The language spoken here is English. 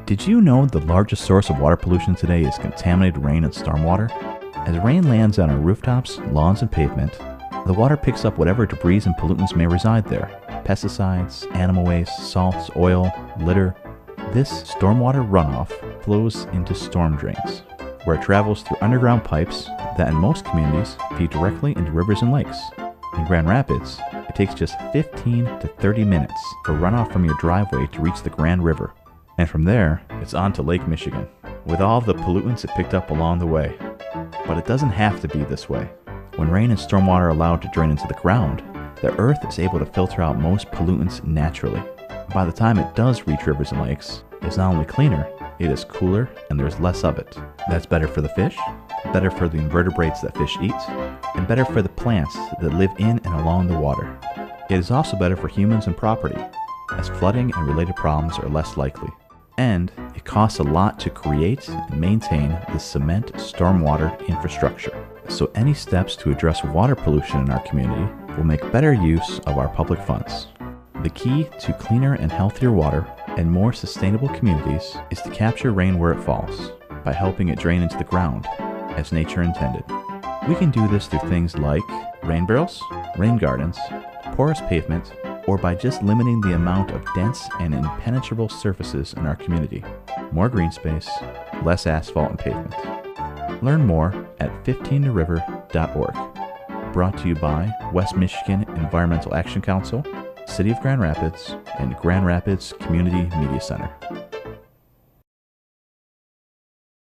Did you know the largest source of water pollution today is contaminated rain and stormwater? As rain lands on our rooftops, lawns, and pavement, the water picks up whatever debris and pollutants may reside there. Pesticides, animal waste, salts, oil, litter. This stormwater runoff flows into storm drains, where it travels through underground pipes that in most communities feed directly into rivers and lakes. In Grand Rapids, it takes just 15 to 30 minutes for runoff from your driveway to reach the Grand River. And from there, it's on to Lake Michigan, with all the pollutants it picked up along the way. But it doesn't have to be this way. When rain and stormwater are allowed to drain into the ground, the earth is able to filter out most pollutants naturally. By the time it does reach rivers and lakes, it's not only cleaner, it is cooler and there's less of it. That's better for the fish, better for the invertebrates that fish eat, and better for the plants that live in and along the water. It is also better for humans and property, as flooding and related problems are less likely. And it costs a lot to create and maintain the cement stormwater infrastructure. So any steps to address water pollution in our community will make better use of our public funds. The key to cleaner and healthier water and more sustainable communities is to capture rain where it falls by helping it drain into the ground as nature intended. We can do this through things like rain barrels, rain gardens, porous pavement, or by just limiting the amount of dense and impenetrable surfaces in our community. More green space, less asphalt and pavement. Learn more at 15theriver.org. Brought to you by West Michigan Environmental Action Council, City of Grand Rapids, and Grand Rapids Community Media Center.